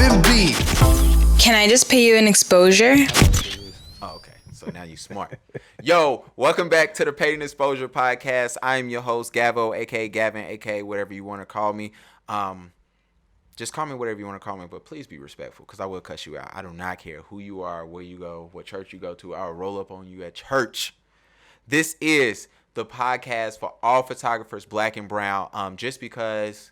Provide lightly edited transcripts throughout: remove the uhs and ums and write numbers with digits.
even beat. Can I just pay you an exposure? Oh, okay. So now you smart. Yo, welcome back to the Paid in Exposure podcast. I am your host, Gavo, aka Gavin, aka whatever you want to call me. Just call me whatever you want to call me, but please be respectful because I will cuss you out. I do not care who you are, where you go, what church you go to. I'll roll up on you at church. This is the podcast for all photographers, black and brown. Just because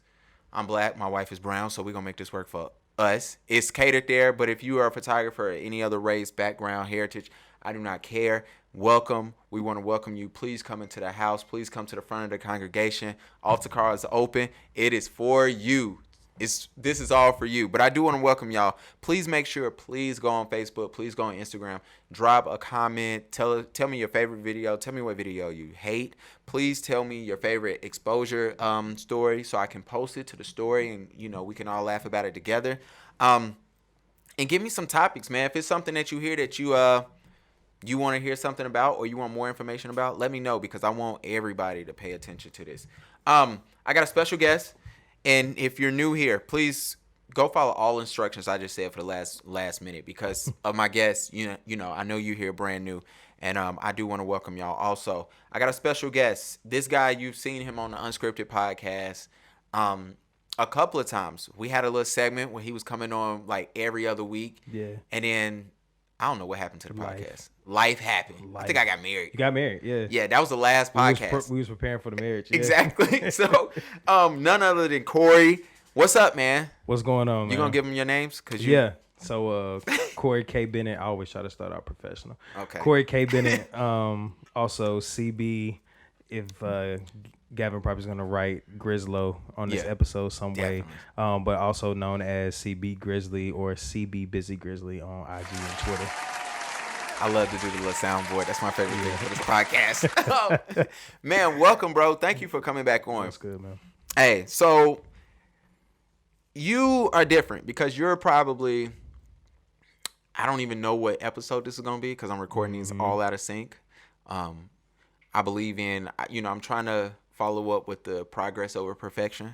I'm black, my wife is brown, so we're going to make this work for us. It's catered there, but if you are a photographer or any other race, background, heritage, I do not care. Welcome. We want to welcome you. Please come into the house. Please come to the front of the congregation. Altar call is open. It is for you. This is all for you. But I do want to welcome y'all. Please make sure, please go on Facebook. Please go on Instagram. Drop a comment. Tell me your favorite video. Tell me what video you hate. Please tell me your favorite exposure story so I can post it to the story and, we can all laugh about it together. And give me some topics, man. If it's something that you hear that you want to hear something about or you want more information about, let me know because I want everybody to pay attention to this. I got a special guest. And if you're new here, please go follow all instructions I just said for the last minute because of my guests. I know you're here brand new, and I do want to welcome y'all. Also, I got a special guest. This guy, you've seen him on the Unscripted podcast a couple of times. We had a little segment where he was coming on like every other week. Yeah. And then I don't know what happened to the podcast. Life happened. I think I got married. You got married, yeah. Yeah, that was the last podcast. We was preparing for the marriage. Yeah. Exactly. So, none other than Cory. What's up, man? What's going on, man? You gonna give them your names? Yeah. So, Cory K. Bennet. I always try to start out professional. Okay. Cory K. Bennet. Also, CB. If Gavin probably is gonna write Grizzlo on this episode some way. But also known as CB Grizzly or CB Busy Grizzly on IG and Twitter. I love to do the little soundboard. That's my favorite thing for this podcast. Man, welcome, bro. Thank you for coming back on. That's good, man. Hey, so you are different because you're probably, I don't even know what episode this is going to be because I'm recording these all out of sync. I believe in, I'm trying to follow up with the progress over perfection.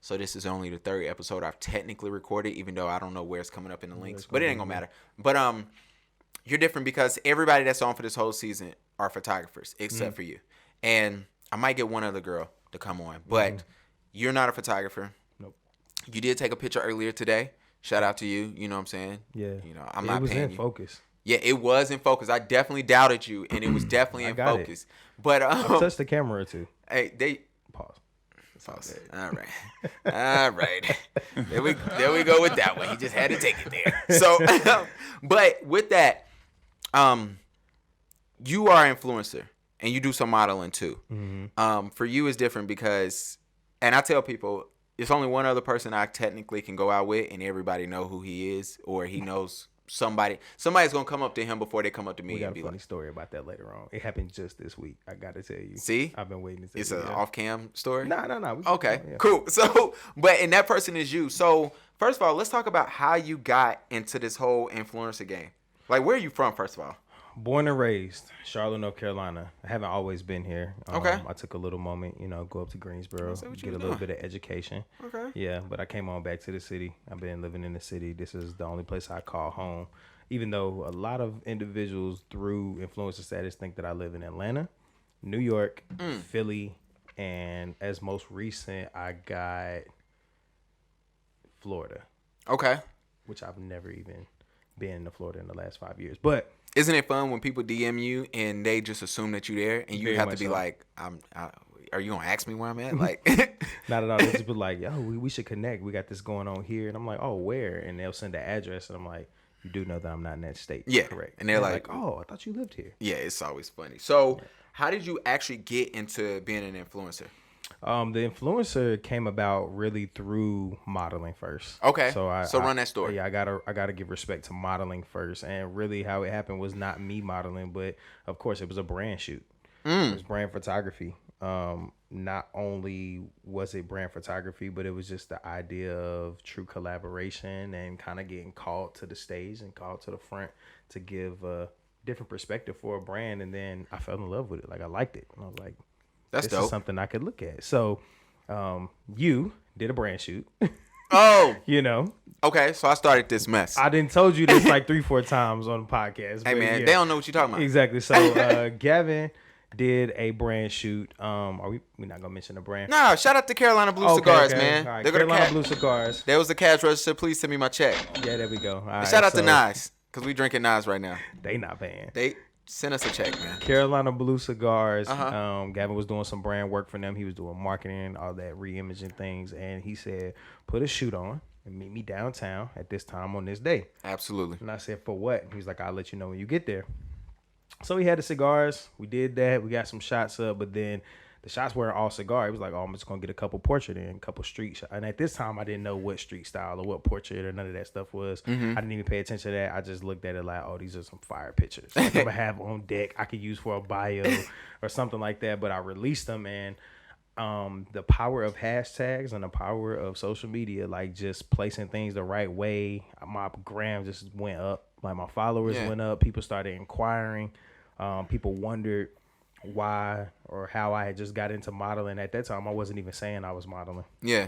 So this is only the third episode I've technically recorded, even though I don't know where it's coming up in the links, but it ain't going to matter. But, you're different because everybody that's on for this whole season are photographers except for you. And I might get one other girl to come on, but you're not a photographer. Nope. You did take a picture earlier today. Shout out to you. You know what I'm saying? Yeah. I'm not paying you. It was in focus. Yeah, it was in focus. I definitely doubted you, and it was definitely in focus. It. But I've touched the camera or two. Hey, Pause. All right. There we go with that one. He just had to take it there. So, but with that, you are an influencer and you do some modeling too. For you it's different because, and I tell people, it's only one other person I technically can go out with and everybody know who he is or he knows somebody's gonna come up to him before they come up to me. We got and be a funny like, story about that later on. It happened just this week. I gotta tell you. See? I've been waiting to tell it's you. It's an off-cam story? No. Okay, cool. So, and that person is you. So, first of all, let's talk about how you got into this whole influencer game. Like, where are you from, first of all? Born and raised, Charlotte, North Carolina. I haven't always been here. Okay. I took a little moment, go up to Greensboro, get a little bit of education. Okay. Yeah, but I came on back to the city. I've been living in the city. This is the only place I call home. Even though a lot of individuals through influencer status think that I live in Atlanta, New York, Philly, and as most recent, I got Florida. Okay. Which I've never even been to Florida in the last 5 years. But isn't it fun when people DM you and they just assume that you're there and you have to be like, are you gonna ask me where I'm at? Like, not at all. They just be like, yo, we should connect. We got this going on here, and I'm like, oh, where? And they'll send the address, and I'm like, you do know that I'm not in that state. Yeah, correct. And they're like, oh, I thought you lived here. Yeah, it's always funny. So, how did you actually get into being an influencer? The influencer came about really through modeling first. Okay. So run that story. Yeah, I gotta give respect to modeling first, and really how it happened was not me modeling, but of course it was a brand shoot. It was brand photography. Not only was it brand photography, but it was just the idea of true collaboration and kind of getting called to the stage and called to the front to give a different perspective for a brand. And then I fell in love with it. Like, I liked it. And I was like, that's this dope. is something I could look at. So you did a brand shoot. Oh, You know, okay. So I started this mess. I didn't told you this like 3-4 times on the podcast. Hey but man, yeah. they don't know what you're talking about. Exactly. So Gavin did a brand shoot. We're not gonna mention the brand. Nah, shout out to Carolina Blue Cigars, man. All right. They're gonna Carolina Blue Cigars. There was the cash register. Please send me my check. Yeah, there we go. All right, Shout out to Nas, because we drinking Nas right now. They not paying. They send us a check, man. Carolina Blue Cigars. Gavin was doing some brand work for them. He was doing marketing, all that re-imaging things, and he said, "Put a shoot on and meet me downtown at this time on this day." Absolutely. And I said, "For what?" He was like, "I'll let you know when you get there." So we had the cigars. We did that. We got some shots up, but then the shots weren't all cigar. It was like, oh, I'm just going to get a couple portrait and a couple street shots. And at this time, I didn't know what street style or what portrait or none of that stuff was. I didn't even pay attention to that. I just looked at it like, oh, these are some fire pictures. Like, I'm going to have on deck. I could use for a bio or something like that. But I released them, and the power of hashtags and the power of social media, like just placing things the right way, my gram just went up. Like my followers went up. People started inquiring. People wondered why or how I had just got into modeling. At that time, I wasn't even saying I was modeling. Yeah.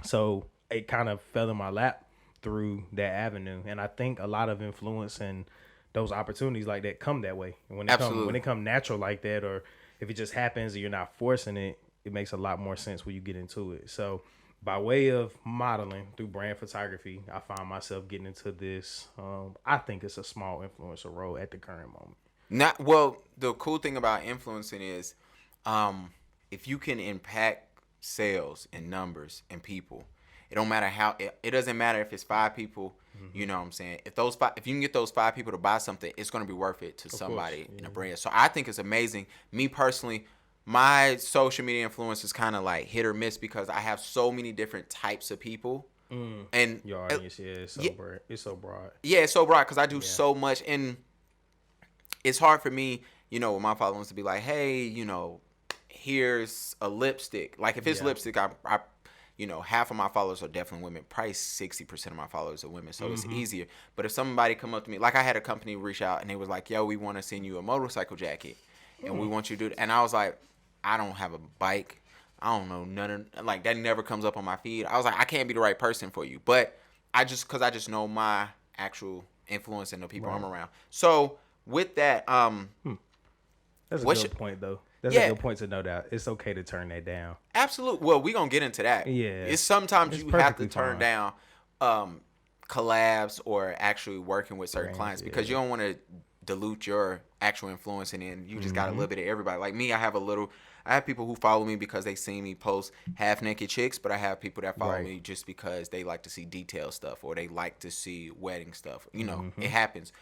So it kind of fell in my lap through that avenue. And I think a lot of influence and those opportunities like that come that way. And when they come natural like that, or if it just happens and you're not forcing it, it makes a lot more sense when you get into it. So by way of modeling through brand photography, I found myself getting into this. I think it's a small influencer role at the current moment. The cool thing about influencing is if you can impact sales and numbers and people, it don't matter how it doesn't matter if it's 5 people, you know what I'm saying? If you can get those 5 people to buy something, it's going to be worth it to somebody in a brand. So I think it's amazing. Me personally, my social media influence is kind of like hit or miss because I have so many different types of people. And your audience, it's so broad. It's so broad. Yeah, it's so broad because I do so much, and it's hard for me, with my followers to be like, hey, here's a lipstick. Like if it's lipstick, I half of my followers are definitely women. Probably 60% of my followers are women, so it's easier. But if somebody come up to me, like I had a company reach out and they was like, yo, we want to send you a motorcycle jacket, and we want you to do it. And I was like, I don't have a bike. I don't know none of, like that never comes up on my feed. I was like, I can't be the right person for you. But I just know my actual influence and the people I'm around. So with that, that's a good point though. That's a good point to know that it's okay to turn that down. Absolutely. Well, we're gonna get into that. Yeah. It's sometimes you have to turn down collabs or actually working with certain clients because you don't want to dilute your actual influence, and then you just got a little bit of everybody. Like me, I have people who follow me because they see me post half naked chicks, but I have people that follow me just because they like to see detailed stuff or they like to see wedding stuff. It happens.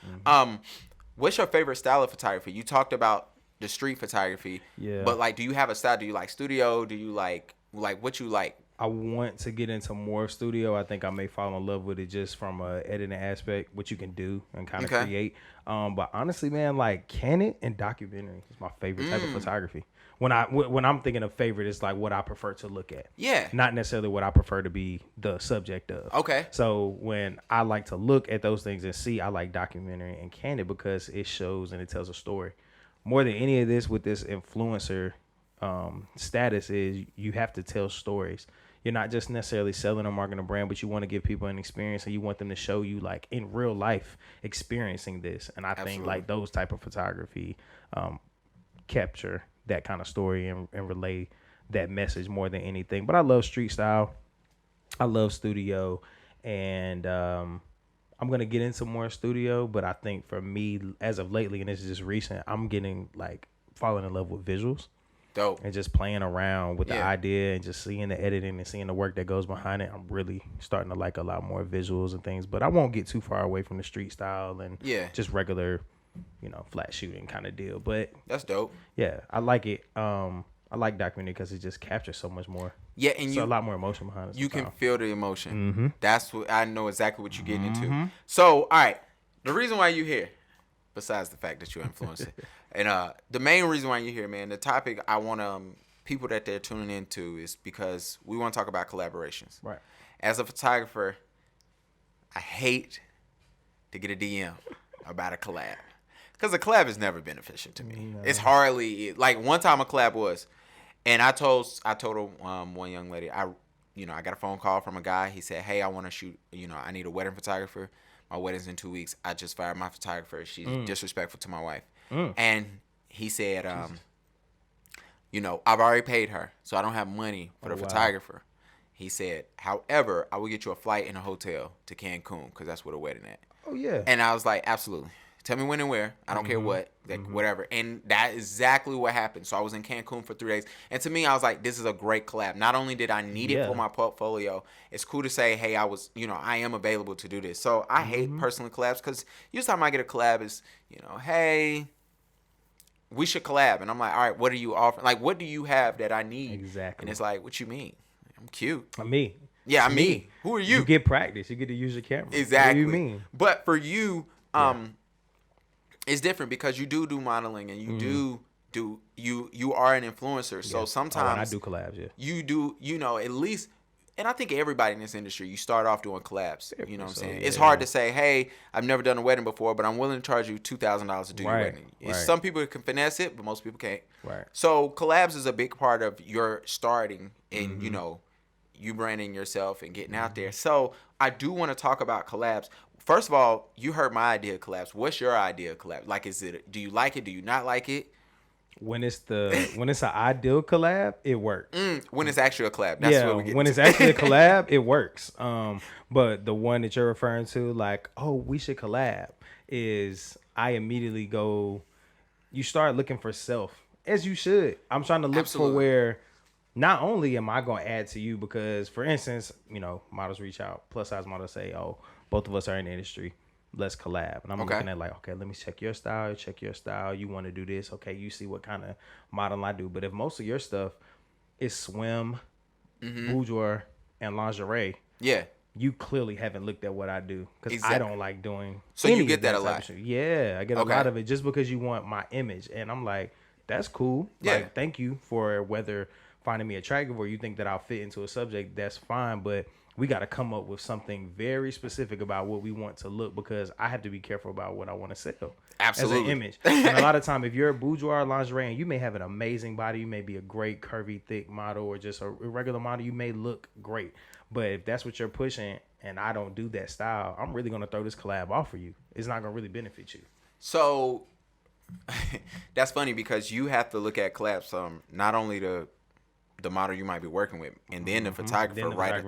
What's your favorite style of photography? You talked about the street photography, but like, do you have a style? Do you like studio? Do you like what you like? I want to get into more studio. I think I may fall in love with it just from a editing aspect, what you can do and kind of create. But honestly, man, like candid and documentary is my favorite type of photography. When I'm thinking of favorite, it's like what I prefer to look at. Yeah. Not necessarily what I prefer to be the subject of. Okay. So when I like to look at those things and see, I like documentary and candid because it shows and it tells a story. More than any of this with this influencer status is you have to tell stories. You're not just necessarily selling or marketing a brand, but you want to give people an experience and you want them to show you like in real life experiencing this. And I think like those type of photography capture that kind of story and relay that message more than anything. But I love street style. I love studio. And I'm going to get into more studio. But I think for me, as of lately, and this is just recent, I'm getting like falling in love with visuals. Dope. And just playing around with the idea and just seeing the editing and seeing the work that goes behind it. I'm really starting to like a lot more visuals and things. But I won't get too far away from the street style and just regular, flat shooting kind of deal. But that's dope. Yeah, I like it. I like documentary because it just captures so much more. Yeah, and so a lot more emotion behind it. You can feel the emotion. That's what I know exactly what you're getting into. So, all right, the reason why you're here, besides the fact that you're influencing, and the main reason why you're here, man, the topic I want people that they're tuning into is because we want to talk about collaborations. Right. As a photographer, I hate to get a DM about a collab. Because a collab is never beneficial to me. No. It's hardly like one time a collab was, and I told one young lady, I got a phone call from a guy. He said, hey, I want to shoot, I need a wedding photographer. My wedding's in 2 weeks. I just fired my photographer. She's disrespectful to my wife. And he said, I've already paid her, so I don't have money for the photographer. He said, however, I will get you a flight and a hotel to Cancun because that's where the wedding at. Oh, yeah. And I was like, absolutely. Tell me when and where. I don't care what, whatever. And that is exactly what happened. So I was in Cancun for 3 days. And to me, I was like, this is a great collab. Not only did I need it for my portfolio, it's cool to say, hey, I am available to do this. So I hate personal collabs because usually time I get a collab is, hey, we should collab. And I'm like, all right, what are you offering? Like, what do you have that I need? Exactly. And it's like, what you mean? I'm cute. I'm me. Yeah, I'm me. Who are you? You get practice. You get to use your camera. Exactly. What do you mean? But for you, it's different because you do modeling and you you are an influencer. So sometimes I do collabs. Yeah. You do, at least. And I think everybody in this industry, you start off doing collabs. You know what I'm saying? It's hard to say, hey, I've never done a wedding before, but I'm willing to charge you $2,000 to do your wedding. Some people can finesse it, but most people can't. Right. So collabs is a big part of your starting and, you branding yourself and getting out there. So I do want to talk about collabs. First of all, you heard my idea of collabs. What's your idea of collabs? Like, do you like it? Do you not like it? When it's an ideal collab, it works. When it's actually a collab, that's what we get. When it's actually a collab, it works. But the one that you're referring to, like, oh, we should collab, is I immediately go. You start looking for self, as you should. I'm trying to look for where. Not only am I going to add to you, because, for instance, models reach out, plus size models say, oh, both of us are in the industry. Let's collab. And I'm looking at like, okay, let me check your style. You want to do this. Okay, you see what kind of modeling I do. But if most of your stuff is swim, boudoir, and lingerie, you clearly haven't looked at what I do, because I don't like doing. So you get that a lot. Yeah, I get a lot of it just because you want my image. And I'm like, that's cool. Yeah. Like, thank you for whether finding me attractive or you think that I'll fit into a subject. That's fine. But we got to come up with something very specific about what we want to look, because I have to be careful about what I want to sell. Absolutely. As an image. And a lot of time, if you're a boudoir lingerie and you may have an amazing body, you may be a great curvy, thick model, or just a regular model, you may look great. But if that's what you're pushing and I don't do that style, I'm really going to throw this collab off for you. It's not going to really benefit you. So that's funny, because you have to look at collabs, not only the model you might be working with, and then the photographer, right?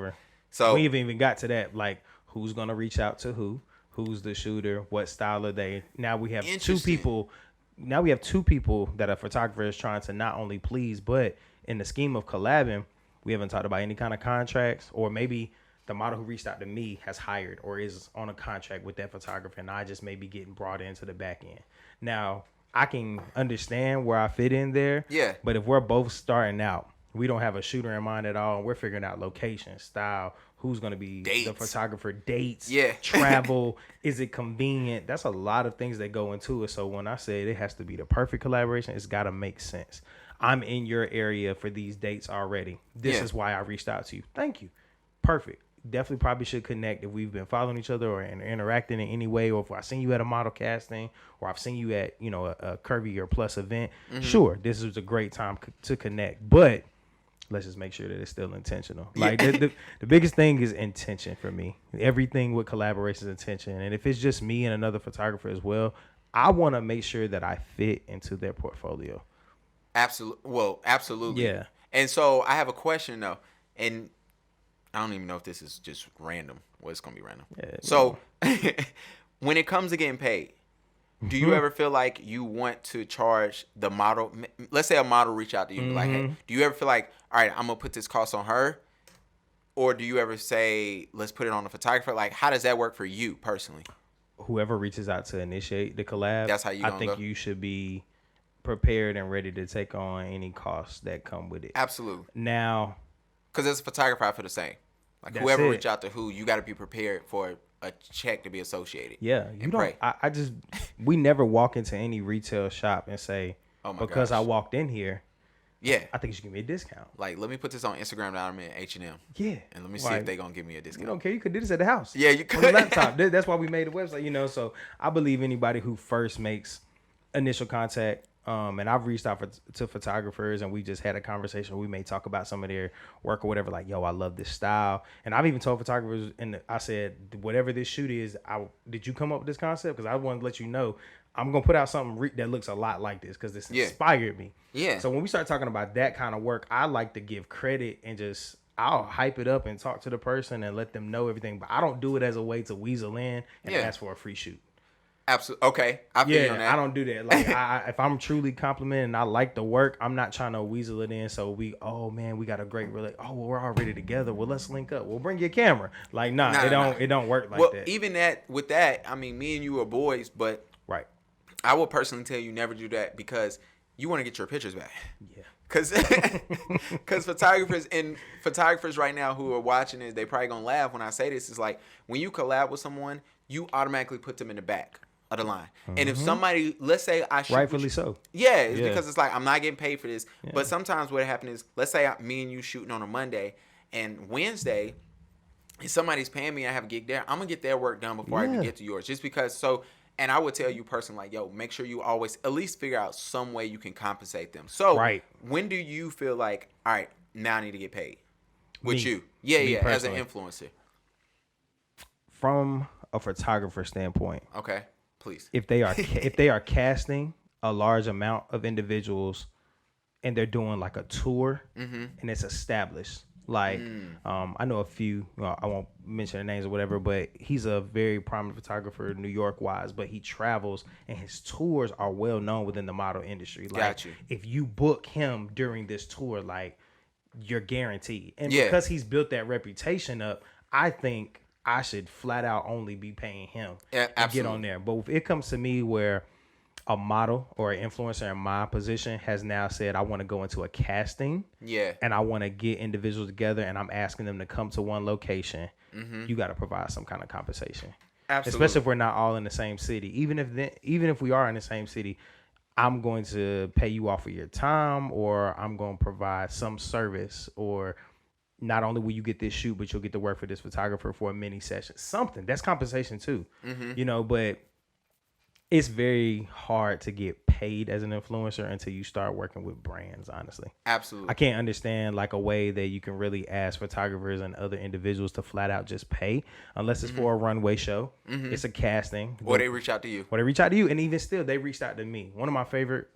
So we haven't even got to that. Like, who's gonna reach out to who's the shooter, what style are they? Now we have two people. Now we have two people that a photographer is trying to not only please, but in the scheme of collabing, we haven't talked about any kind of contracts, or maybe the model who reached out to me has hired or is on a contract with that photographer, and I just may be getting brought into the back end. Now, I can understand where I fit in there. Yeah. But if we're both starting out, we don't have a shooter in mind at all, and we're figuring out location, style, who's going to be the photographer, dates, travel, is it convenient? That's a lot of things that go into it. So when I say it has to be the perfect collaboration, it's got to make sense. I'm in your area for these dates already. This is why I reached out to you. Thank you. Perfect. Definitely probably should connect if we've been following each other or interacting in any way, or if I've seen you at a model casting, or I've seen you at, a curvy or plus event. Sure, this is a great time to connect, but let's just make sure that it's still intentional. Like the biggest thing is intention for me. Everything with collaboration is intention. And if it's just me and another photographer as well, I want to make sure that I fit into their portfolio. Absolutely. Well, absolutely. Yeah. And so I have a question though, and I don't even know if this is just random. Well, it's gonna be random. Yeah, so when it comes to getting paid, do you ever feel like you want to charge the model? Let's say a model reach out to you, like, hey, do you ever feel like, all right, I'm going to put this cost on her? Or do you ever say, let's put it on the photographer? Like, how does that work for you personally? Whoever reaches out to initiate the collab, that's how I think you should be prepared and ready to take on any costs that come with it. Absolutely. Now, because as a photographer, I feel the same. Like, whoever reach out to who, you got to be prepared for a check to be associated. Yeah, you don't. We never walk into any retail shop and say, "Oh my because gosh. I walked in here, I think you should give me a discount." Like, let me put this on Instagram that I'm in H&M. Yeah, and let me see if they gonna give me a discount. You don't care. You could do this at the house. Yeah, you could on the laptop. That's why we made the website. So I believe anybody who first makes initial contact, And I've reached out to photographers, and we just had a conversation. We may talk about some of their work or whatever. Like, yo, I love this style. And I've even told photographers, and I said, whatever this shoot is, did you come up with this concept? Because I want to let you know I'm gonna put out something that looks a lot like this because this inspired me. Yeah. So when we start talking about that kind of work, I like to give credit and I'll hype it up and talk to the person and let them know everything. But I don't do it as a way to weasel in and ask for a free shoot. Absolutely. Okay. I feel you on that. I don't do that. Like, if I'm truly complimenting and I like the work, I'm not trying to weasel it in. So we got a great relationship. Oh, well, we're already together. Well, let's link up. We'll bring your camera. Like, it don't work like that. Even with that, I mean, me and you are boys, but right. I will personally tell you never do that because you want to get your pictures back. Yeah. Because photographers right now who are watching this, they probably gonna laugh when I say this. Is like when you collab with someone, you automatically put them in the back of the line. Mm-hmm. And if somebody, let's say I shoot, rightfully so. Yeah, it's because it's like I'm not getting paid for this. Yeah. But sometimes what happens is, let's say me and you shooting on a Monday, and Wednesday, if somebody's paying me, I have a gig there, I'm gonna get their work done before I even get to yours, just because. So. And I would tell you personally, like, yo, make sure you always at least figure out some way you can compensate them. So, when do you feel like, all right, now I need to get paid? With you. Yeah, as an influencer. From a photographer standpoint. Okay, please. If they are casting a large amount of individuals and they're doing like a tour and it's established. Like, I know a few, I won't mention their names or whatever, but he's a very prominent photographer, New York wise, but he travels and his tours are well known within the model industry. Like, if you book him during this tour, like, you're guaranteed. And because he's built that reputation up, I think I should flat out only be paying him to get on there. But if it comes to me where a model or an influencer in my position has now said, I want to go into a casting. Yeah. And I want to get individuals together and I'm asking them to come to one location. You got to provide some kind of compensation. Absolutely. Especially if we're not all in the same city. Even if we are in the same city, I'm going to pay you off of your time, or I'm going to provide some service, or not only will you get this shoot, but you'll get to work for this photographer for a mini session. Something. That's compensation too. But it's very hard to get paid as an influencer until you start working with brands, honestly. Absolutely. I can't understand like a way that you can really ask photographers and other individuals to flat out just pay, unless it's for a runway show. It's a casting. Or they reach out to you. And even still, they reached out to me. One of my favorite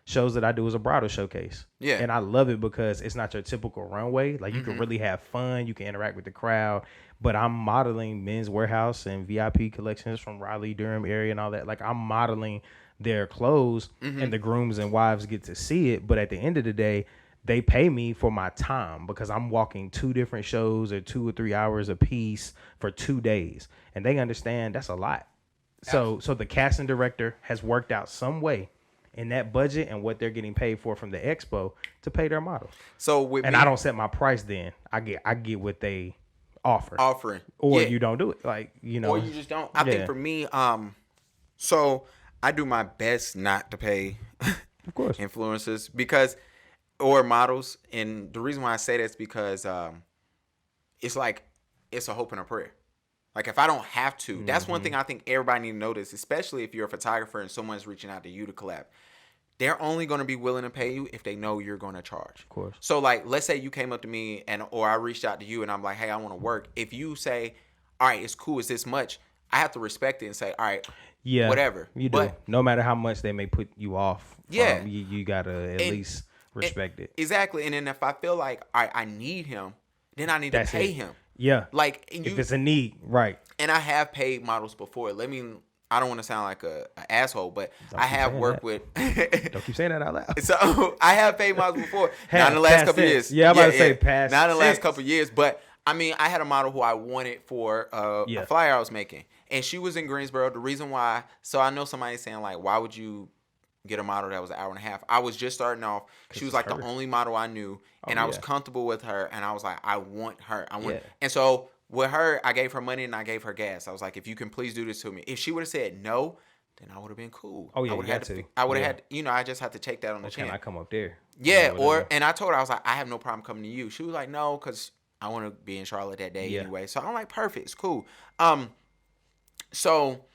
shows that I do is a bridal showcase. Yeah. And I love it because it's not your typical runway. Like, you can really have fun. You can interact with the crowd. But I'm modeling Men's Warehouse and VIP collections from Raleigh-Durham area and all that. Like, I'm modeling their clothes and the grooms and wives get to see it. But at the end of the day, they pay me for my time because I'm walking 2 different shows at 2 or 3 hours a piece for 2 days. And they understand that's a lot. So the casting director has worked out some way in that budget and what they're getting paid for from the expo to pay their models. I don't set my price then. I get what they offering, or you don't do it, like, or you just don't. I think for me, so I do my best not to pay of course influencers or models, and the reason why I say that is because it's like it's a hope and a prayer. Like, if I don't have to, that's one thing I think everybody need to notice, especially if you're a photographer and someone's reaching out to you to collab. They're only going to be willing to pay you if they know you're going to charge. Of course. So, like, let's say you came up to me or I reached out to you and I'm like, hey, I want to work. If you say, all right, it's cool, it's this much, I have to respect it and say, all right, whatever. You do. No matter how much they may put you off. Yeah. You got to at least respect it. Exactly. And then if I feel like, all right, I need him, then I need to pay him. Yeah. Like, if it's a need, right. And I have paid models before. I don't want to sound like an asshole, but I have worked with. Don't keep saying that out loud. So I have paid models before. Not in the last couple of years. Yeah, I'm about to say past. Not in the last couple of years, but I mean, I had a model who I wanted for a flyer I was making, and she was in Greensboro. The reason why, so I know somebody's saying like, why would you get a model that was an hour and a half? I was just starting off. She was like the only model I knew, and I was comfortable with her, and I was like, I want her. And so. With her, I gave her money and I gave her gas. I was like, if you can please do this to me. If she would have said no, then I would have been cool. Oh, yeah, I would have had, I just have to take that on the chin. Can I come up there? Yeah, and I told her, I was like, I have no problem coming to you. She was like, no, because I want to be in Charlotte that day anyway. So I'm like, perfect, it's cool. So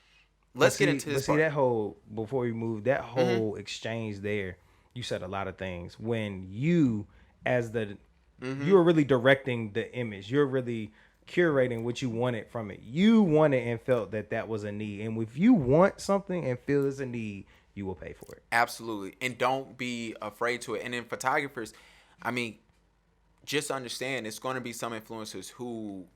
let's get into this part. See, that whole, before we move, that whole exchange there, you said a lot of things. When you, as the, you're really directing the image. You're really curating what you wanted from it. You wanted and felt that was a need. And if you want something and feel it's a need, you will pay for it. Absolutely. And don't be afraid to it. And then photographers, I mean, just understand it's going to be some influencers who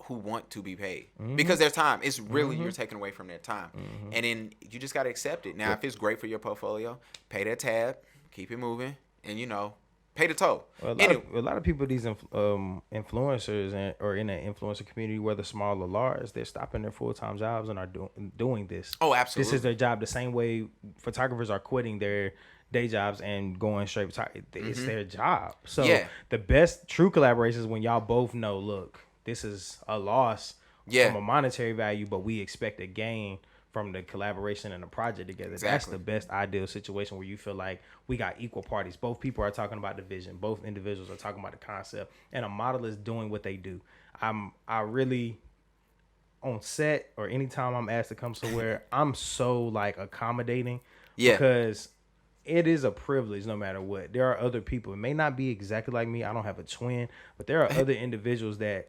want to be paid because their time, it's really, you're taking away from their time. And then you just got to accept it. Now, if it's great for your portfolio, pay that tab, keep it moving, and, you know, pay the toll. Well, a lot of people, these influencers or in the influencer community, whether small or large, they're stopping their full-time jobs and are doing this. Oh, absolutely. This is their job. The same way photographers are quitting their day jobs and going straight. It's their job. So the best true collaborations when y'all both know, look, this is a loss from a monetary value, but we expect a gain from the collaboration and the project together. Exactly. That's the best ideal situation where you feel like we got equal parties. Both people are talking about the vision. Both individuals are talking about the concept, and a model is doing what they do. I really, on set or anytime I'm asked to come somewhere, I'm so like accommodating because it is a privilege no matter what. There are other people. It may not be exactly like me. I don't have a twin, but there are other individuals that,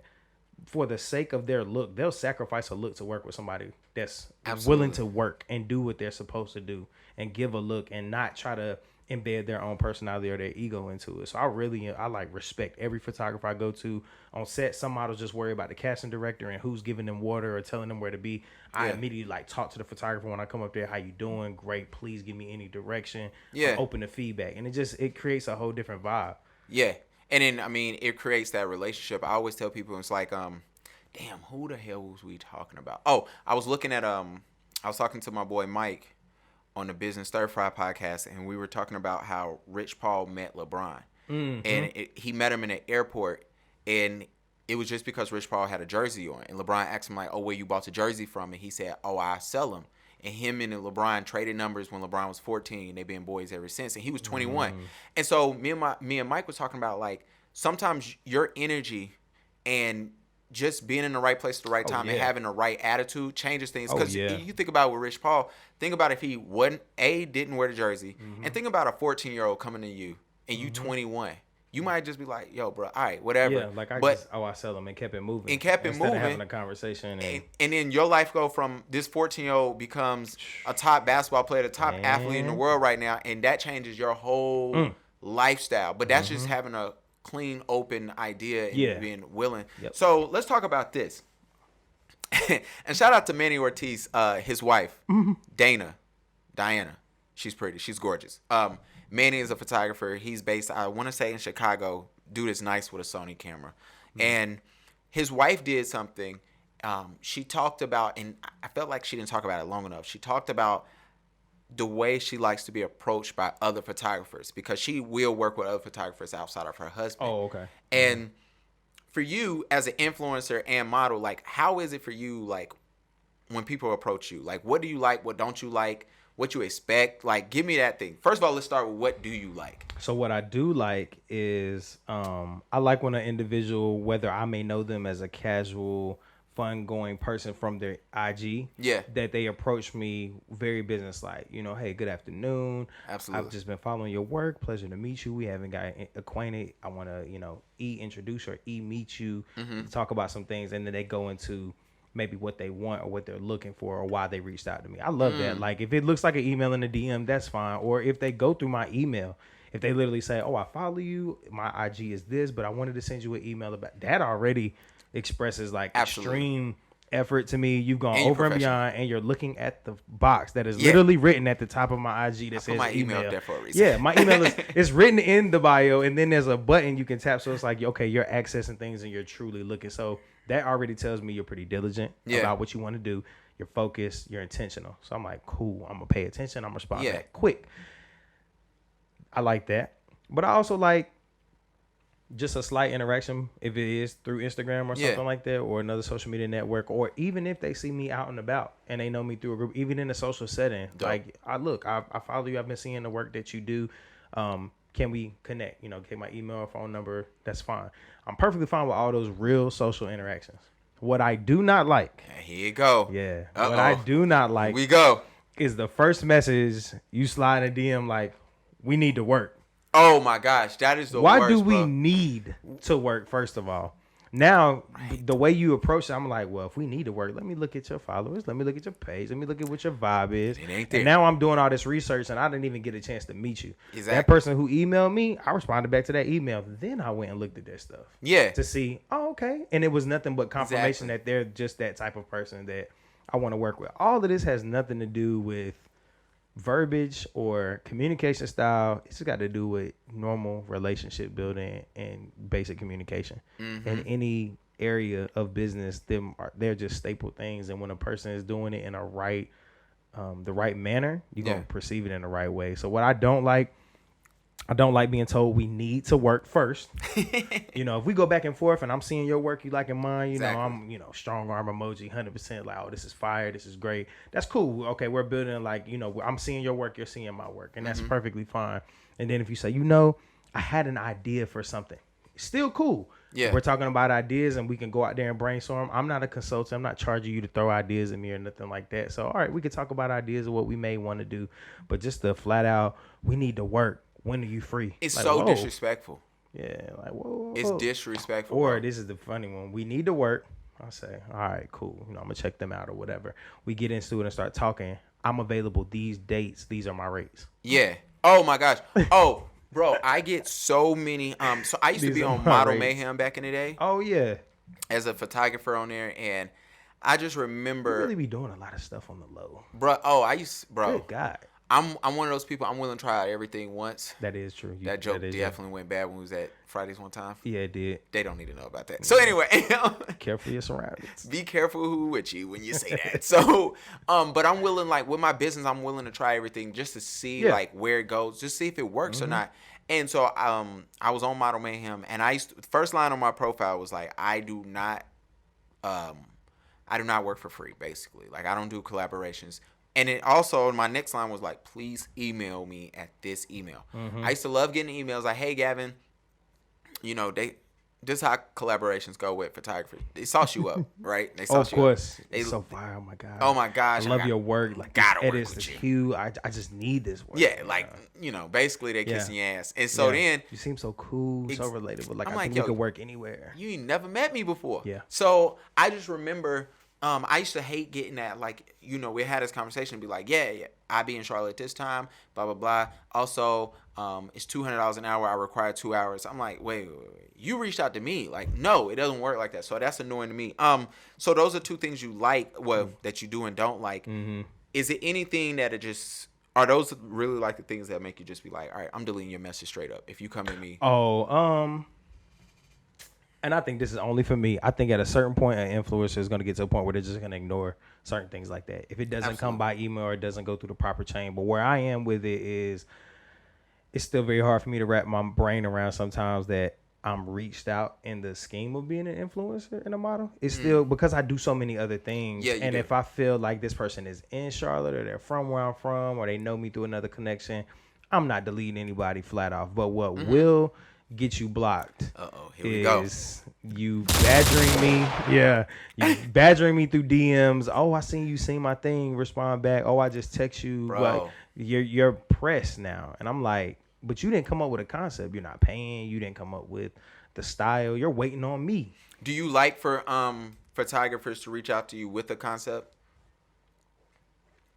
for the sake of their look, they'll sacrifice a look to work with somebody that's willing to work and do what they're supposed to do and give a look and not try to embed their own personality or their ego into it. So I like respect every photographer I go to. On set, some models just worry about the casting director and who's giving them water or telling them where to be. I immediately like talk to the photographer when I come up there. How you doing? Great. Please give me any direction. I'm open to feedback. And it creates a whole different vibe. Yeah. And then, I mean, it creates that relationship. I always tell people, it's like, damn, who the hell was we talking about? Oh, I was looking at, I was talking to my boy Mike on the Business Stir Fry podcast, and we were talking about how Rich Paul met LeBron. And he met him in an airport, and it was just because Rich Paul had a jersey on. And LeBron asked him, like, oh, where you bought the jersey from? And he said, oh, I sell them. And him and LeBron traded numbers when LeBron was 14, and they've been boys ever since. And he was 21. And so me and Mike was talking about, like, sometimes your energy and just being in the right place at the right time and having the right attitude changes things. Because you think about with Rich Paul, think about if he didn't wear the jersey, and think about a 14-year-old coming to you and you 21. You might just be like, yo, bro, all right, whatever. Yeah, like I sell them and kept it moving. Instead of having a conversation. And then your life go from this 14-year-old becomes a top basketball player, the top athlete in the world right now, and that changes your whole lifestyle. But that's just having a clean, open idea and being willing. So let's talk about this. And shout out to Manny Ortiz, his wife, Diana. She's pretty. She's gorgeous. Manny is a photographer. He's based, I want to say, in Chicago. Dude is nice with a Sony camera. And his wife did something. She talked about, and I felt like she didn't talk about it long enough. She talked about the way she likes to be approached by other photographers, because she will work with other photographers outside of her husband. Oh, okay. And for you as an influencer and model, like, how is it for you, like, when people approach you? Like, what do you like? What don't you like? What you expect? Like, give me that thing. First of all, let's start with, what do you like? So what I do like is I like when an individual, whether I may know them as a casual, fun-going person from their IG, that they approach me very business-like. You know, hey, good afternoon. Absolutely. I've just been following your work. Pleasure to meet you. We haven't got acquainted. I want to, introduce or meet you, talk about some things, and then they go into maybe what they want or what they're looking for or why they reached out to me. I love that. Like, if it looks like an email in a DM, that's fine. Or if they go through my email, if they literally say, oh, I follow you, my IG is this, but I wanted to send you an email about that, already expresses like extreme effort to me. You've gone over and beyond, and you're looking at the box that is literally written at the top of my IG that says my email up there for a reason. Yeah, my email is written in the bio, and then there's a button you can tap, so it's like, okay, you're accessing things and you're truly looking. So that already tells me you're pretty diligent about what you want to do. You're focused, you're intentional. So I'm like, cool, I'm gonna pay attention, I'm gonna respond back quick. I like that. But I also like just a slight interaction, if it is through Instagram or something like that, or another social media network, or even if they see me out and about and they know me through a group, even in a social setting. Dope. Like, I follow you, I've been seeing the work that you do. Can we connect? Get my email or phone number. That's fine. I'm perfectly fine with all those real social interactions. What I do not like. Here you go. Yeah. Uh-oh. What I do not like We go. is the first message you slide in a DM like, we need to work. Oh my gosh, that is the Why worst. do we bro. need to work, first of all? Now, the way you approach it, I'm like, well, if we need to work, let me look at your followers. Let me look at your page. Let me look at what your vibe is. It ain't there. And now I'm doing all this research, and I didn't even get a chance to meet you. Exactly. That person who emailed me, I responded back to that email. Then I went and looked at their stuff. Yeah. To see, oh, okay. And it was nothing but confirmation Exactly. that they're just that type of person that I want to work with. All of this has nothing to do with verbiage or communication style. It's got to do with normal relationship building and basic communication. In any area of business, they're just staple things. And when a person is doing it in a the right manner, you're gonna perceive it in the right way. So what I don't like being told we need to work first. If we go back and forth and I'm seeing your work, you liking mine, Exactly. I'm, strong arm emoji, 100% like, oh, this is fire. This is great. That's cool. Okay. We're building I'm seeing your work. You're seeing my work. And that's perfectly fine. And then if you say, I had an idea for something, still cool. Yeah. We're talking about ideas and we can go out there and brainstorm. I'm not a consultant. I'm not charging you to throw ideas at me or nothing like that. So, all right, we could talk about ideas of what we may want to do, but just the flat out, we need to work. When are you free? It's like, so whoa. disrespectful. Yeah, like, whoa. It's disrespectful. Or bro. this is the funny one. We need to work. I say, all right, cool. I'm going to check them out or whatever. We get into it and start talking. I'm available these dates. These are my rates. Yeah. Oh my gosh. Oh, bro, I get so many. So I used to These be are on my Model rates. Mayhem back in the day Oh, yeah. as a photographer on there, and I just You remember, really be doing a lot of stuff on the low. bro. Oh, bro. Good God. I'm one of those people. I'm willing to try out everything once. That is true. That joke is definitely went bad when we was at Fridays one time. Yeah, it did. They don't need to know about that. So anyway, Careful your surroundings. be careful who with you when you say that. So, but I'm willing, like with my business, I'm willing to try everything just to see like where it goes, just see if it works or not. And so, I was on Model Mayhem, and first line on my profile was like, I do not work for free, basically. Like I don't do collaborations. And it also, my next line was like, please email me at this email. I used to love getting emails like, hey, Gavin, this is how collaborations go with photography. They sauce you up, right? They sauce Of you course. up. It's so fire. Oh, my God. Oh, my gosh. I love your work. Like, gotta this work edits, with this you. hue. I just need this work. Yeah, like, basically they kissing your ass. And so then, you seem so cool, so relatable. Like, I'm I like, think yo, we could work anywhere. you ain't never met me before. Yeah. So I just remember, I used to hate getting that, like, we had this conversation and be like, yeah, I be in Charlotte this time, blah, blah, blah. Also, it's $200 an hour. I require 2 hours. I'm like, wait. You reached out to me. Like, no, it doesn't work like that. So that's annoying to me. So those are two things you like, that you do and don't like. Mm-hmm. Is it anything that are those really like the things that make you just be like, all right, I'm deleting your message straight up if you come at me? And I think this is only for me. I think at a certain point, an influencer is going to get to a point where they're just going to ignore certain things like that. If it doesn't come by email or it doesn't go through the proper chain. But where I am with it is, it's still very hard for me to wrap my brain around sometimes that I'm reached out in the scheme of being an influencer and a model. It's still because I do so many other things. Yeah, and if I feel like this person is in Charlotte or they're from where I'm from or they know me through another connection, I'm not deleting anybody flat off. But what will get you blocked Here we go. You badgering me. Yeah. You badgering me through DMs. Oh, I seen my thing. Respond back. Oh, I just text you. Bro. Like, you're pressed now. And I'm like, but you didn't come up with a concept. You're not paying. You didn't come up with the style. You're waiting on me. Do you like for photographers to reach out to you with a concept?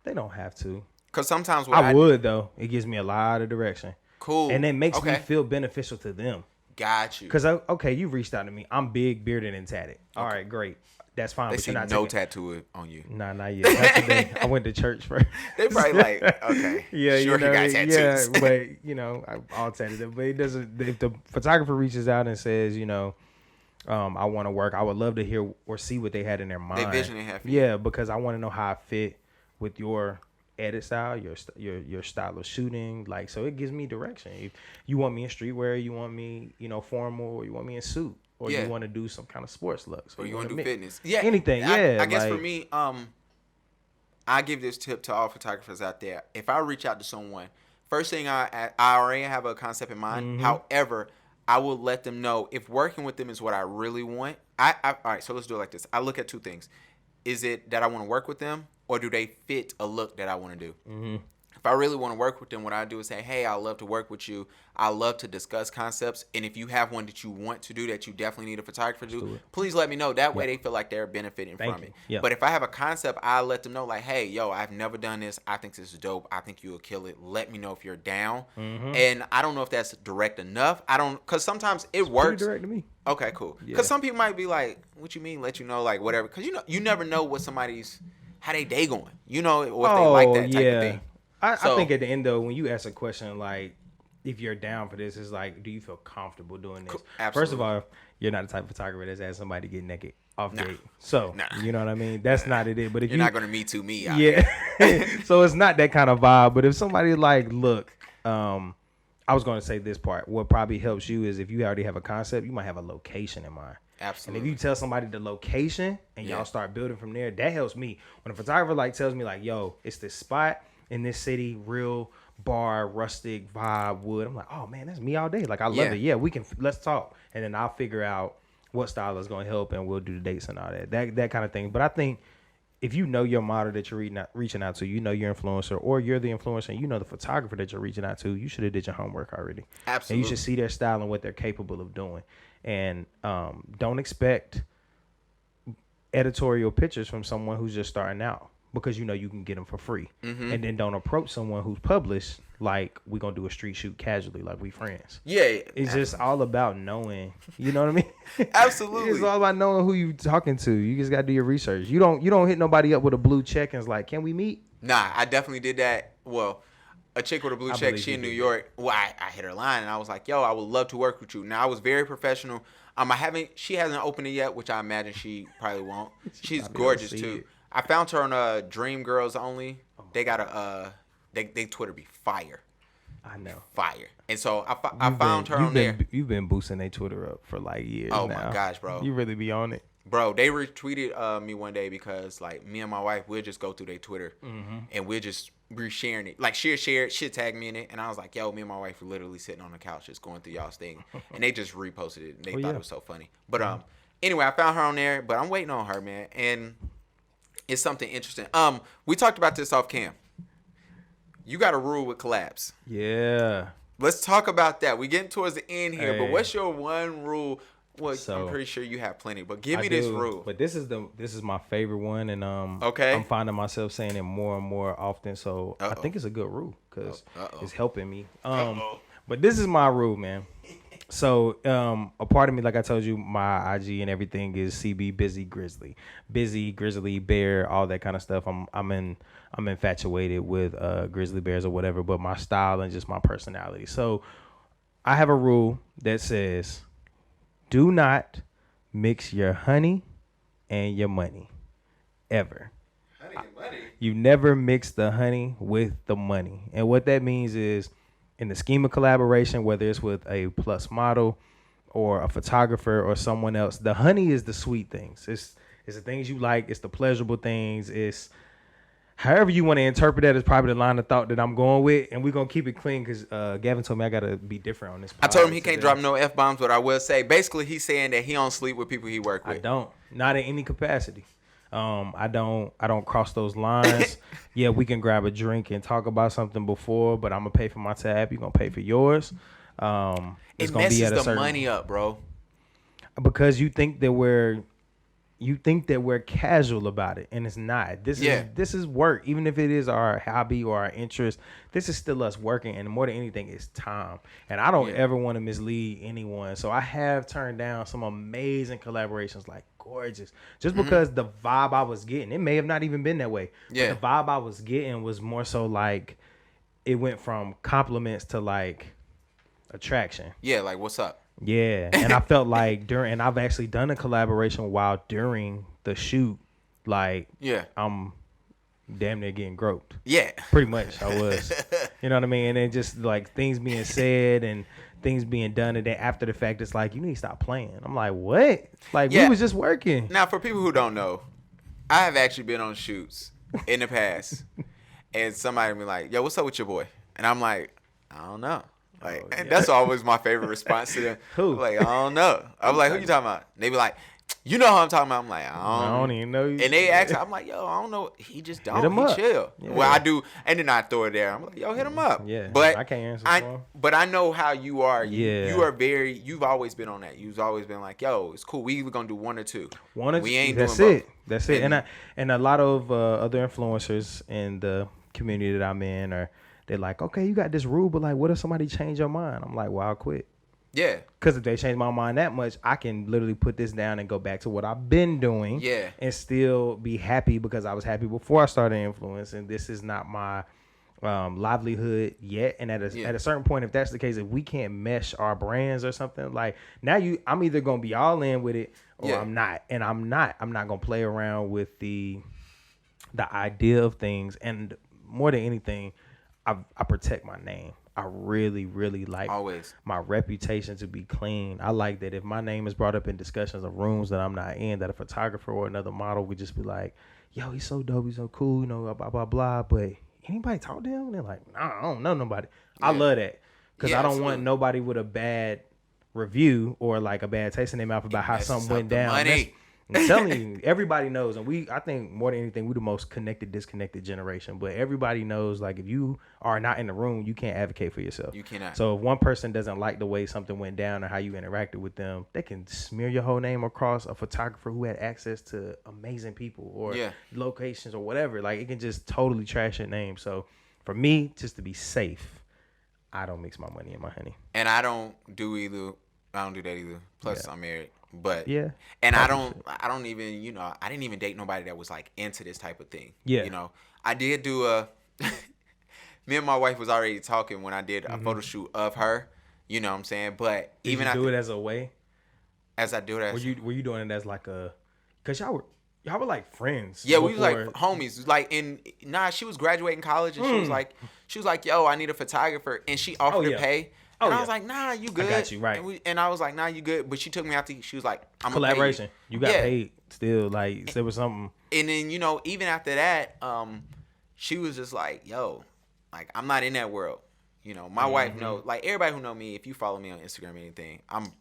They don't have to. Because sometimes I would, though. It gives me a lot of direction. Cool. And it makes me feel beneficial to them. Got you. Because, you reached out to me. I'm big, bearded, and tatted. All right, great. That's fine. They but see you're not no taking... tattoo on you. Nah, not yet. Not today. I went to church first. They probably like, okay. Yeah, sure, he got tattoos. Yeah, but I all tatted. But it doesn't. If the photographer reaches out and says, I want to work, I would love to hear or see what they had in their mind. They vision they have for you. Yeah, because I want to know how I fit with your edit style, your style of shooting. Like, so it gives me direction. If you want me in streetwear, you want me, formal, or you want me in suit. Or you want to do some kind of sports looks. Or you want to do fitness. Yeah. Anything, I guess for me, I give this tip to all photographers out there. If I reach out to someone, first thing I already have a concept in mind. Mm-hmm. However, I will let them know if working with them is what I really want. All right, so let's do it like this. I look at two things. Is it that I want to work with them, or do they fit a look that I want to do? Mm-hmm. If I really want to work with them, what I do is say, hey, I'd love to work with you. I love to discuss concepts. And if you have one that you want to do that you definitely need a photographer to do, please let me know. That way they feel like they're benefiting from it. Yeah. But if I have a concept, I let them know like, hey, yo, I've never done this. I think this is dope. I think you'll kill it. Let me know if you're down. Mm-hmm. And I don't know if that's direct enough. Because sometimes it works. Pretty direct to me. Okay, cool. Because some people might be like, what you mean? Let you know, like, whatever. Because, you never know what how they day going. Or if they like that type of thing. I think at the end, though, when you ask a question like, if you're down for this, it's like, do you feel comfortable doing this? Absolutely. First of all, you're not the type of photographer that's asking somebody to get naked off date. So, you know what I mean? that's not it. But if you're not going to Me Too me. So it's not that kind of vibe. But if somebody like, look, I was going to say this part. What probably helps you is if you already have a concept, you might have a location in mind. Absolutely. And if you tell somebody the location and y'all start building from there, that helps me. When a photographer like tells me like, yo, it's this spot in this city, real bar, rustic vibe, wood. I'm like, oh man, that's me all day. Like I love it. Yeah, let's talk. And then I'll figure out what style is going to help and we'll do the dates and all that kind of thing. But I think if you know your model that you're reaching out to, your influencer, or you're the influencer and you know the photographer that you're reaching out to, you should have did your homework already. Absolutely. And you should see their style and what they're capable of doing. And don't expect editorial pictures from someone who's just starting out, because you can get them for free. Mm-hmm. And then don't approach someone who's published like we're going to do a street shoot casually, like we friends. Yeah. It's just all about knowing, you know what I mean? Absolutely. It's all about knowing who you talking to. You just got to do your research. You don't hit nobody up with a blue check and it's like, can we meet? Nah, I definitely did that. Well, a chick with a blue check, she in New York. Well, I hit her line and I was like, yo, I would love to work with you. Now, I was very professional. She hasn't opened it yet, which I imagine she probably won't. She's gorgeous too. I found her on Dream Girls Only. They got they Twitter be fire. I know. Fire. And so I found her on there. You've been boosting their Twitter up for like years now. Oh my gosh, bro. You really be on it. Bro, they retweeted me one day because like me and my wife, we'll just go through their Twitter and we'll just resharing it. Like she'll share it, she'll tag me in it. And I was like, yo, me and my wife were literally sitting on the couch just going through y'all's thing. And they just reposted it and they thought it was so funny. But anyway, I found her on there, but I'm waiting on her, man. And it's something interesting. We talked about this off cam. You got a rule with collabs. Yeah. Let's talk about that. We're getting towards the end here, but what's your one rule? Well, I'm pretty sure you have plenty, but give me this rule. But this is my favorite one, and okay. I'm finding myself saying it more and more often. So I think it's a good rule because it's helping me. But this is my rule, man. So a part of me, like I told you, my IG and everything is CB Busy Grizzly Bear, all that kind of stuff. I'm infatuated with grizzly bears or whatever, but my style and just my personality. So I have a rule that says, do not mix your honey and your money, ever. Honey and money? You never mix the honey with the money. And what that means is, in the scheme of collaboration, whether it's with a plus model or a photographer or someone else, the honey is the sweet things. It's the things you like. It's the pleasurable things. It's however you want to interpret that is probably the line of thought that I'm going with. And we're going to keep it clean because Gavin told me I got to be different on this podcast. I told him he can't drop no F-bombs, but I will say, basically he's saying that he don't sleep with people he work with. I don't. Not in any capacity. I don't cross those lines. Yeah, we can grab a drink and talk about something before, but I'm gonna pay for my tab. You're gonna pay for yours. It messes the money up, bro. Because you think that we're casual about it, and it's not. This is work. Even if it is our hobby or our interest, this is still us working, and more than anything, it's time. And I don't ever want to mislead anyone. So I have turned down some amazing collaborations, like gorgeous, just because the vibe I was getting, it may have not even been that way. Yeah. But the vibe I was getting was more so like it went from compliments to like attraction. Yeah, like what's up? Yeah, and I felt like and I've actually done a collaboration while during the shoot, like I'm damn near getting groped. Yeah, pretty much I was. You know what I mean? And then just like things being said and things being done, and then after the fact, it's like you need to stop playing. I'm like, what? Like we was just working. Now, for people who don't know, I have actually been on shoots in the past, and somebody be like, "Yo, what's up with your boy?" And I'm like, "I don't know." Like, Oh, and yeah. that's always my favorite response to them. Who? I'm like, I don't know. I'm like, who you talking about? They be like, you know who I'm talking about. I'm like, I don't even know you. And they ask, I'm like, yo, I don't know. He just don't. him He up. chill. Yeah. Well, I do, and then I throw it there. I'm like, yo, hit him up. Yeah, but I can't answer for him. But I know how you are. Yeah. You are very. You've always been on that. You've always been like, yo, it's cool. We either gonna do one or two. We ain't that's doing it. both. That's it. And a lot of other influencers in the community that I'm in they're like, okay, you got this rule, but like, what if somebody change your mind? I'm like, well, I'll quit. Yeah. Because if they change my mind that much, I can literally put this down and go back to what I've been doing. Yeah. And still be happy because I was happy before I started influencing. This is not my livelihood yet. And at a certain point, if that's the case, if we can't mesh our brands or something, like now I'm either going to be all in with it or I'm not. And I'm not going to play around with the idea of things. And more than anything, I protect my name. I really, really like my reputation to be clean. I like that if my name is brought up in discussions of rooms that I'm not in, that a photographer or another model would just be like, yo, he's so dope, he's so cool, you know, blah, blah, blah. But anybody talk to him? And they're like, nah, I don't know nobody. Yeah. I love that because I don't want nobody with a bad review or like a bad taste in their mouth about how something went down. I'm telling you, everybody knows, and I think more than anything, we're the most connected, disconnected generation. But everybody knows, like, if you are not in the room, you can't advocate for yourself. You cannot. So if one person doesn't like the way something went down or how you interacted with them, they can smear your whole name across a photographer who had access to amazing people or locations or whatever. Like, it can just totally trash your name. So for me, just to be safe, I don't mix my money and my honey. And I don't do either. I don't do that either. Plus, I'm married. But and I don't even, you know, I didn't even date nobody that was like into this type of thing. Yeah. You know, I did do me and my wife was already talking when I did a photo shoot of her. You know what I'm saying? But did you do it as a way? As I do it as were you doing it as like because y'all were like friends. Yeah, we was like homies. Like she was graduating college and she was like, yo, I need a photographer, and she offered to pay. And I was like, nah, you good. I got you, right. And I was like, nah, you good. But she took me out to, she was like, I'm gonna collaboration. Pay you got paid still. Like, there was something. And then, you know, even after that, she was just like, yo, like, I'm not in that world. You know, my wife knows, like, everybody who know me, if you follow me on Instagram or anything, I'm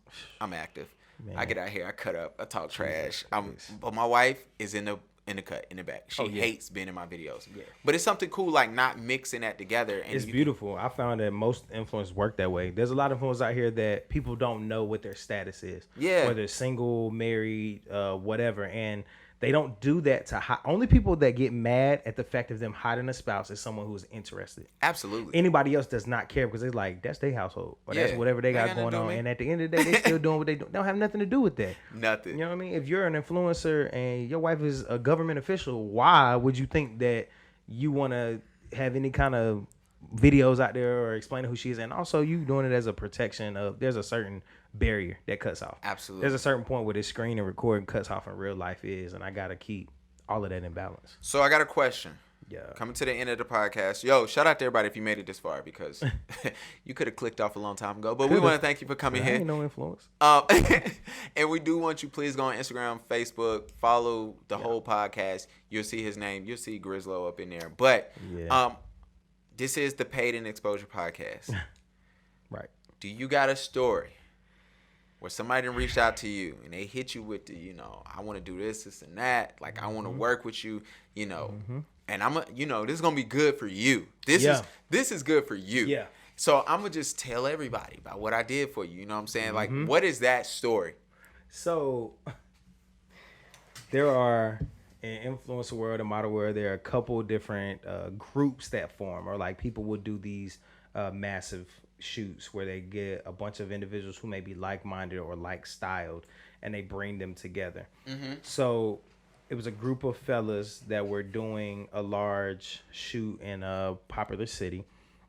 active. Man. I get out here, I cut up, I talk trash. But my wife is in the cut, in the back. She hates being in my videos. Yeah. But it's something cool, like not mixing that together. And it's beautiful. I found that most influencers work that way. There's a lot of influencers out here that people don't know what their status is. Yeah. Whether it's single, married, whatever. And they don't do that to hide. Only people that get mad at the fact of them hiding a spouse is someone who's interested. Absolutely. Anybody else does not care because they're like, that's their household. Or that's whatever they got going on. And at the end of the day, they still doing what they do. They don't have nothing to do with that. Nothing. You know what I mean? If you're an influencer and your wife is a government official, why would you think that you want to have any kind of videos out there or explaining who she is? And also you doing it as a protection of, there's a certain barrier that cuts off. Absolutely. There's a certain point where this screen and recording cuts off in real life is, and I got to keep all of that in balance. So I got a question. Yeah. Coming to the end of the podcast. Yo, shout out to everybody if you made it this far, because you could have clicked off a long time ago. But we want to thank you for coming here. Ain't no influence. And we do want you, please go on Instagram, Facebook, follow the whole podcast. You'll see his name. You'll see Grizzlo up in there. But this is the Paid in Exposure podcast. Right. Do you got a story where somebody reached out to you and they hit you with the, you know, I want to do this, this, and that. Like, I want to work with you, you know. And this is going to be good for you. This is good for you. Yeah. So I'm going to just tell everybody about what I did for you. You know what I'm saying? Like, what is that story? So there are, in influencer world and model world, there are a couple different groups that form, or like people will do these massive shoots where they get a bunch of individuals who may be like-minded or like-styled, and they bring them together. So it was a group of fellas that were doing a large shoot in a popular city,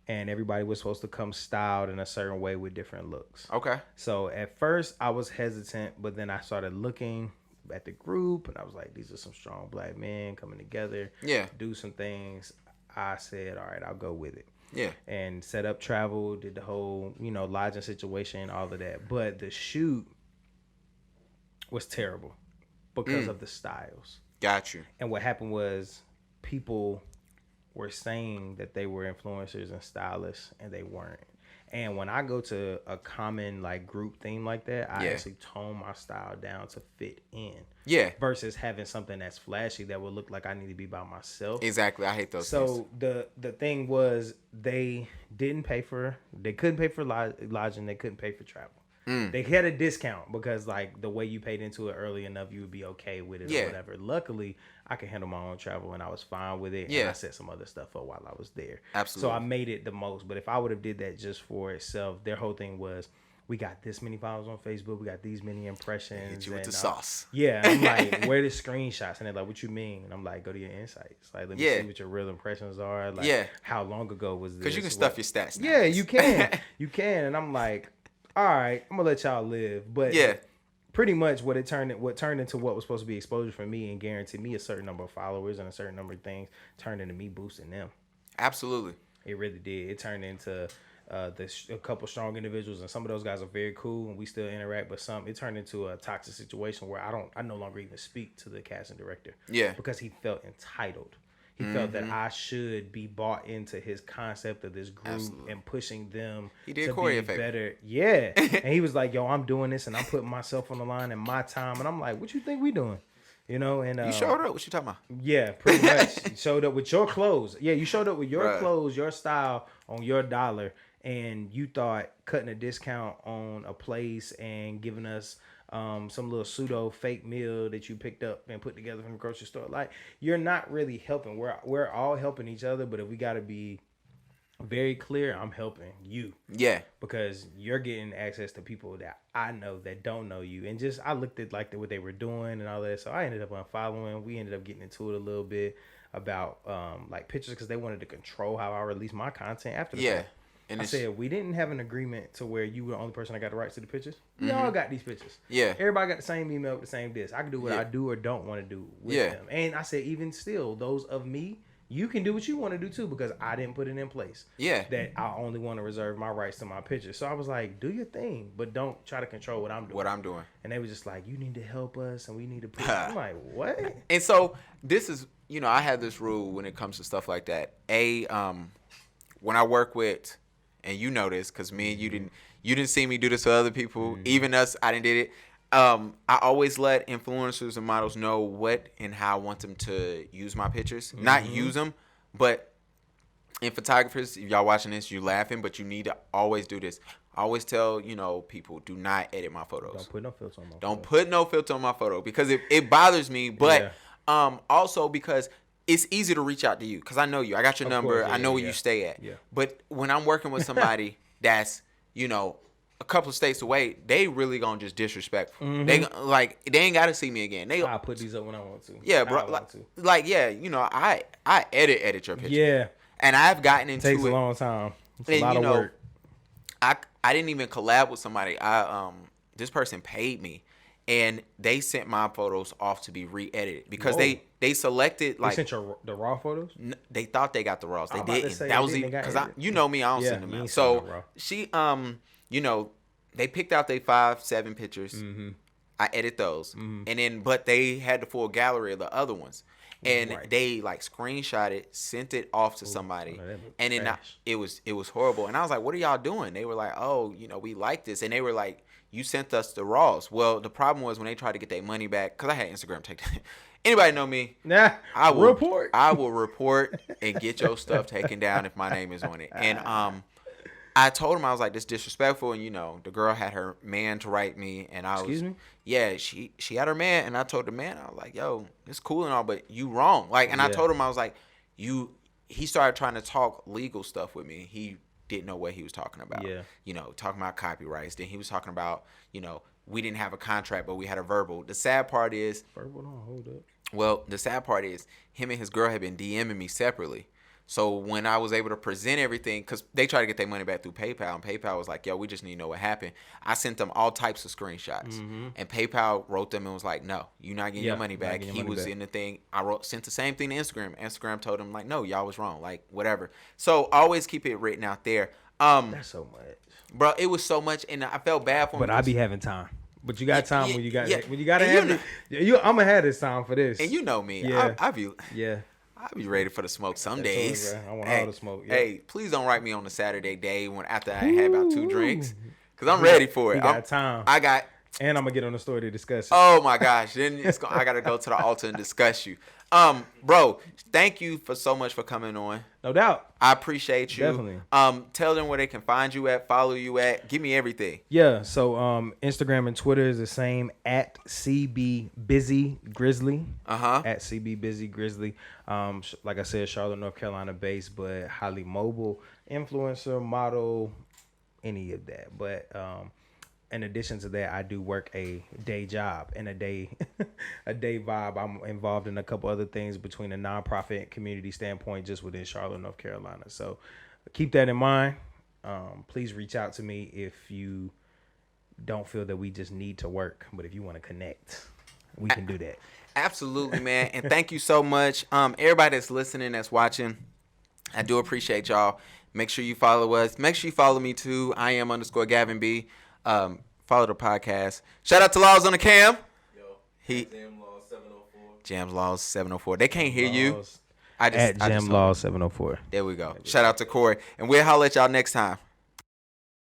and everybody was supposed to come styled in a certain way with different looks. Okay. So at first I was hesitant, but then I started looking at the group and I was like, these are some strong black men coming together to do some things. I said, all right, I'll go with it. Yeah. And set up travel, did the whole, lodging situation, all of that. But the shoot was terrible because of the styles. Got you. And what happened was people were saying that they were influencers and stylists, and they weren't. And when I go to a common like group theme like that, I Yeah. actually tone my style down to fit in. Yeah. Versus having something that's flashy that would look like I need to be by myself. Exactly. I hate those things. So the thing was they couldn't pay for lodging, they couldn't pay for travel. They had a discount because like the way you paid into it early enough, you would be okay with it or whatever. Luckily, I could handle my own travel and I was fine with it. Yeah. And I set some other stuff up while I was there. Absolutely. So I made it the most. But if I would have did that just for itself, their whole thing was, we got this many followers on Facebook, we got these many impressions. Hit you with and, the sauce. Yeah, I'm like, where the screenshots? And they're like, what you mean? And I'm like, go to your insights. Like, let me see what your real impressions are. Like, how long ago was this? Because you can stuff your stats now. Yeah, you can. You can. And I'm like, all right, I'm going to let y'all live. But pretty much what turned into what was supposed to be exposure for me and guaranteed me a certain number of followers and a certain number of things turned into me boosting them. Absolutely. It really did. It turned into a couple strong individuals, and some of those guys are very cool and we still interact, but it turned into a toxic situation where I no longer even speak to the casting director. Yeah. Because he felt entitled. He felt that I should be bought into his concept of this group and pushing them to Corey be better. Yeah. And he was like, yo, I'm doing this and I'm putting myself on the line and my time. And I'm like, what you think we doing? You know, and you showed up. What you talking about? Yeah, pretty much. You showed up with your clothes. Yeah, you showed up with your clothes, your style on your dollar, and you thought cutting a discount on a place and giving us some little pseudo fake meal that you picked up and put together from the grocery store. Like, you're not really helping. We're all helping each other, but if we got to be very clear, I'm helping you. Yeah. Because you're getting access to people that I know that don't know you. And just, I looked at like what they were doing and all that. So I ended up unfollowing. We ended up getting into it a little bit about like pictures because they wanted to control how I release my content after the fact. And I said, we didn't have an agreement to where you were the only person that got the rights to the pictures. We all got these pictures. Yeah. Everybody got the same email with the same disc. I can do what I do or don't want to do with them. And I said, even still, those of me, you can do what you want to do too, because I didn't put it in place. Yeah. That I only want to reserve my rights to my pictures. So I was like, do your thing, but don't try to control what I'm doing. And they was just like, you need to help us and we need to put I'm like, what? And so this is, I have this rule when it comes to stuff like that. When I work with, and you know this, because me and you didn't see me do this to other people. Even us, I didn't did it. I always let influencers and models know what and how I want them to use my pictures. Not use them, but in photographers, if y'all watching this, you're laughing, but you need to always do this. I always tell, people, do not edit my photos. Don't put no filter on my photo. Don't put no filter on my photo because it bothers me, but also because it's easy to reach out to you because I know you. I got your number. I know where you stay at. Yeah. But when I'm working with somebody that's, a couple of states away, they really gonna just disrespectful. They ain't gotta see me again. I'll put these up when I want to. Yeah, bro. I edit your picture. Yeah. And I've gotten into it. Takes a long time. It's a lot of work. I didn't even collab with somebody. This person paid me. And they sent my photos off to be re-edited because they selected like. They sent the raw photos? They thought they got the raws. They didn't. That was because you know me. I don't send them out. So she they picked out their 5-7 pictures. I edit those, and then but they had the full gallery of the other ones, and they like screenshot it, sent it off to somebody, and then it was horrible. And I was like, "What are y'all doing?" They were like, "Oh, we like this," and they were like, you sent us the raws. Well, the problem was when they tried to get their money back, because I had Instagram take that. Anybody know me? Nah, I will report and get your stuff taken down if my name is on it. And I told him, I was like, this disrespectful. And, the girl had her man to write me. And I was, excuse me? Yeah, she had her man. And I told the man, I was like, yo, it's cool and all, but you wrong. Like, and I told him, I was like, he started trying to talk legal stuff with me. He didn't know what he was talking about. Yeah. Talking about copyrights. Then he was talking about, we didn't have a contract, but we had a verbal. The sad part is... Verbal? No, hold up. Well, the sad part is him and his girl had been DMing me separately. So when I was able to present everything, because they tried to get their money back through PayPal, and PayPal was like, yo, we just need to know what happened. I sent them all types of screenshots. And PayPal wrote them and was like, no, you're not getting your money back. He was in the thing. Sent the same thing to Instagram. Instagram told him, like, no, y'all was wrong. Like, whatever. So always keep it written out there. That's so much. Bro, it was so much, and I felt bad for him. But I be having time. But you got time when you got to have it. I'm going to have this time for this. And you know me. I I'll be ready for the smoke some That's days. all, bro. I want all the smoke. Yeah. Hey, please don't write me on the Saturday day after I had about 2 drinks, because I'm ready for it. You got time. I got. And I'm gonna get on the story to discuss it. Oh my gosh! Then I gotta go to the altar and discuss you. Bro, thank you for so much for coming on. No doubt. I appreciate you. Definitely. Tell them where they can find you at, follow you at. Give me everything. Yeah. So Instagram and Twitter is the same at CB Busy Grizzly. At CB Busy Grizzly. Like I said, Charlotte, North Carolina based, but highly mobile, influencer, model, any of that. But in addition to that, I do work a day job and a day vibe. I'm involved in a couple other things between a nonprofit and community standpoint just within Charlotte, North Carolina. So keep that in mind. Please reach out to me if you don't feel that we just need to work, but if you want to connect, we can do that. Absolutely, man. And thank you so much. Everybody that's listening, that's watching, I do appreciate y'all. Make sure you follow us. Make sure you follow me too. I am _Gavin B. Follow the podcast. Shout out to Laws on the Cam. Jam Laws 704. Jam Laws 704. They can't hear you. At Jam Laws 704. There we go. Shout out to Corey. And we'll holler at y'all next time.